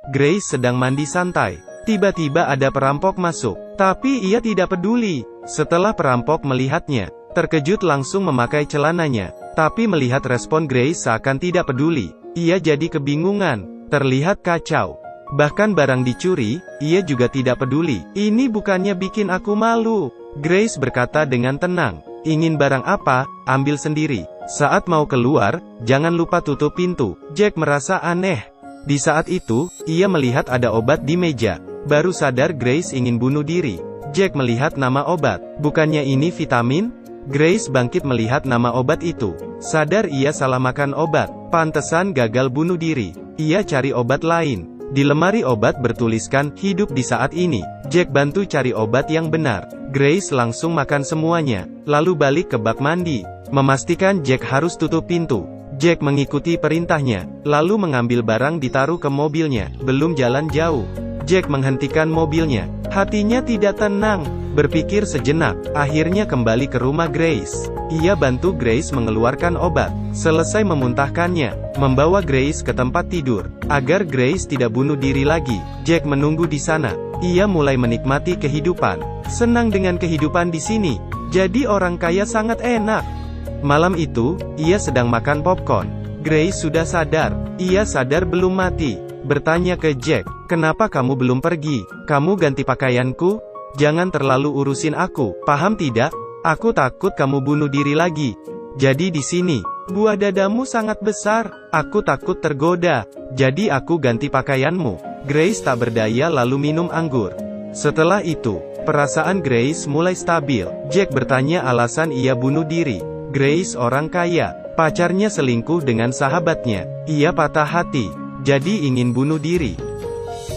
Grace sedang mandi santai. Tiba-tiba ada perampok masuk, tapi ia tidak peduli. Setelah perampok melihatnya, terkejut langsung memakai celananya. Tapi melihat respon Grace seakan tidak peduli, ia jadi kebingungan, terlihat kacau. Bahkan barang dicuri, ia juga tidak peduli. Ini bukannya bikin aku malu. Grace berkata dengan tenang. Ingin barang apa, ambil sendiri. Saat mau keluar, jangan lupa tutup pintu. Jack merasa aneh. Di saat itu, ia melihat ada obat di meja. Baru sadar Grace ingin bunuh diri. Jack melihat nama obat. Bukannya ini vitamin? Grace bangkit melihat nama obat itu. Sadar ia salah makan obat. Pantesan gagal bunuh diri. Ia cari obat lain. Di lemari obat bertuliskan, hidup di saat ini. Jack bantu cari obat yang benar. Grace langsung makan semuanya, lalu balik ke bak mandi. Memastikan Jack harus tutup pintu. Jack mengikuti perintahnya, lalu mengambil barang ditaruh ke mobilnya. Belum jalan jauh, Jack menghentikan mobilnya. Hatinya tidak tenang, berpikir sejenak. Akhirnya kembali ke rumah Grace. Ia bantu Grace mengeluarkan obat. Selesai memuntahkannya, membawa Grace ke tempat tidur. Agar Grace tidak bunuh diri lagi, Jack menunggu di sana. Ia mulai menikmati kehidupan. Senang dengan kehidupan di sini. Jadi orang kaya sangat enak. Malam itu, ia sedang makan popcorn. Grace sudah sadar. Ia sadar belum mati. Bertanya ke Jack, kenapa kamu belum pergi? Kamu ganti pakaianku? Jangan terlalu urusin aku, paham tidak? Aku takut kamu bunuh diri lagi. Jadi di sini, buah dadamu sangat besar. Aku takut tergoda. Jadi aku ganti pakaianmu. Grace tak berdaya lalu minum anggur. Setelah itu, perasaan Grace mulai stabil. Jack bertanya alasan ia bunuh diri. Grace orang kaya, pacarnya selingkuh dengan sahabatnya. Ia patah hati, jadi ingin bunuh diri.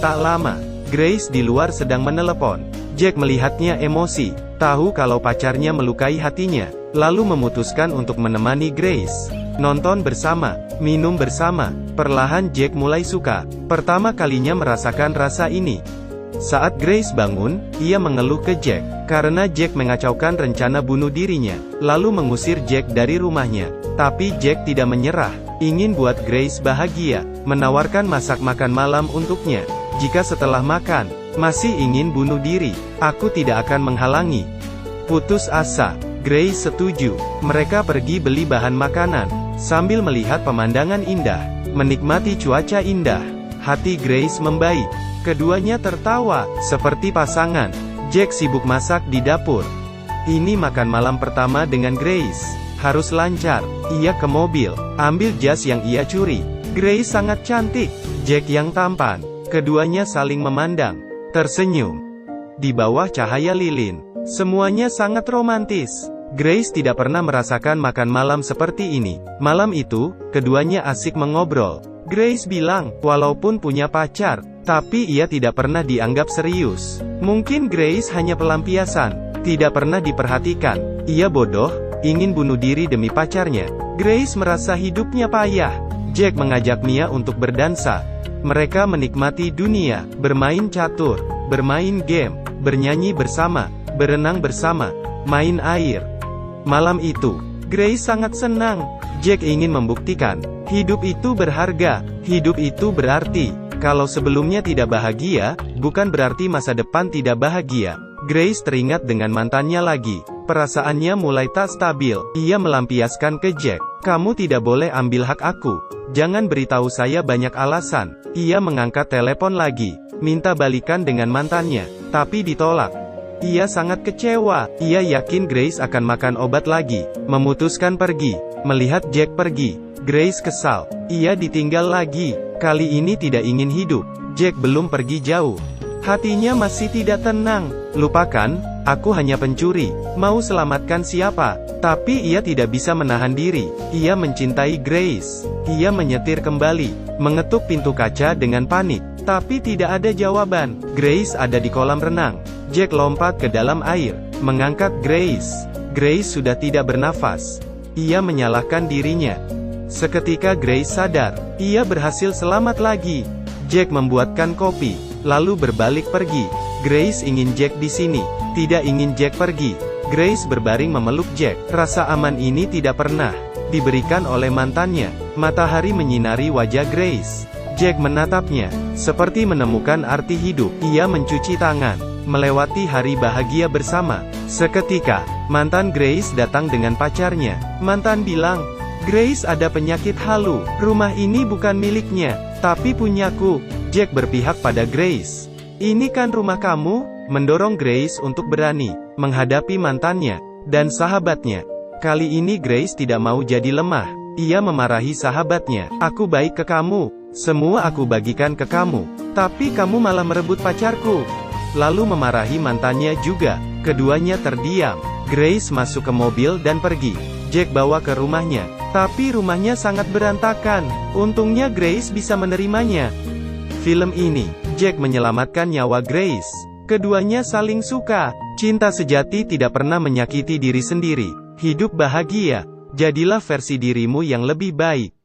Tak lama, Grace di luar sedang menelepon. Jack melihatnya emosi, tahu kalau pacarnya melukai hatinya, lalu memutuskan untuk menemani Grace. Nonton bersama, minum bersama. Perlahan Jack mulai suka. Pertama kalinya merasakan rasa ini. Saat Grace bangun, ia mengeluh ke Jack, karena Jack mengacaukan rencana bunuh dirinya, lalu mengusir Jack dari rumahnya. Tapi Jack tidak menyerah, ingin buat Grace bahagia, menawarkan masak makan malam untuknya. Jika setelah makan, masih ingin bunuh diri, aku tidak akan menghalangi. Putus asa, Grace setuju. Mereka pergi beli bahan makanan, sambil melihat pemandangan indah, menikmati cuaca indah. Hati Grace membaik. Keduanya tertawa, seperti pasangan. Jack sibuk masak di dapur. Ini makan malam pertama dengan Grace. Harus lancar. Ia ke mobil, ambil jas yang ia curi. Grace sangat cantik, Jack yang tampan. Keduanya saling memandang, tersenyum. Di bawah cahaya lilin, semuanya sangat romantis. Grace tidak pernah merasakan makan malam seperti ini. Malam itu, keduanya asik mengobrol. Grace bilang, walaupun punya pacar, tapi ia tidak pernah dianggap serius. Mungkin Grace hanya pelampiasan, tidak pernah diperhatikan. Ia bodoh, ingin bunuh diri demi pacarnya. Grace merasa hidupnya payah. Jack mengajak Mia untuk berdansa. Mereka menikmati dunia, bermain catur, bermain game, bernyanyi bersama, berenang bersama, main air. Malam itu, Grace sangat senang. Jack ingin membuktikan, hidup itu berharga, hidup itu berarti. Kalau sebelumnya tidak bahagia, bukan berarti masa depan tidak bahagia. Grace teringat dengan mantannya lagi. Perasaannya mulai tak stabil. Ia melampiaskan ke Jack, kamu tidak boleh ambil hak aku. Jangan beritahu saya banyak alasan. Ia mengangkat telepon lagi, minta balikan dengan mantannya, tapi ditolak. Ia sangat kecewa. Ia yakin Grace akan makan obat lagi. Memutuskan pergi. Melihat Jack pergi, Grace kesal. Ia ditinggal lagi. Kali ini tidak ingin hidup. Jack belum pergi jauh. Hatinya masih tidak tenang. Lupakan, aku hanya pencuri. Mau selamatkan siapa? Tapi ia tidak bisa menahan diri. Ia mencintai Grace. Ia menyetir kembali, mengetuk pintu kaca dengan panik. Tapi tidak ada jawaban. Grace ada di kolam renang. Jack lompat ke dalam air, mengangkat Grace. Grace sudah tidak bernafas. Ia menyalahkan dirinya. Seketika Grace sadar, ia berhasil selamat lagi. Jack membuatkan kopi, lalu berbalik pergi. Grace ingin Jack di sini, tidak ingin Jack pergi. Grace berbaring memeluk Jack. Rasa aman ini tidak pernah diberikan oleh mantannya. Matahari menyinari wajah Grace. Jack menatapnya, seperti menemukan arti hidup. Ia mencuci tangan, melewati hari bahagia bersama. Seketika, mantan Grace datang dengan pacarnya. Mantan bilang, "Grace ada penyakit halu. Rumah ini bukan miliknya, tapi punyaku." Jack berpihak pada Grace. "Ini kan rumah kamu," mendorong Grace untuk berani menghadapi mantannya dan sahabatnya. Kali ini Grace tidak mau jadi lemah. Ia memarahi sahabatnya. "Aku baik ke kamu. Semua aku bagikan ke kamu. Tapi kamu malah merebut pacarku." Lalu memarahi mantannya juga. Keduanya terdiam. Grace masuk ke mobil dan pergi. Jack bawa ke rumahnya. Tapi rumahnya sangat berantakan. Untungnya Grace bisa menerimanya. Film ini, Jack menyelamatkan nyawa Grace. Keduanya saling suka. Cinta sejati tidak pernah menyakiti diri sendiri. Hidup bahagia. Jadilah versi dirimu yang lebih baik.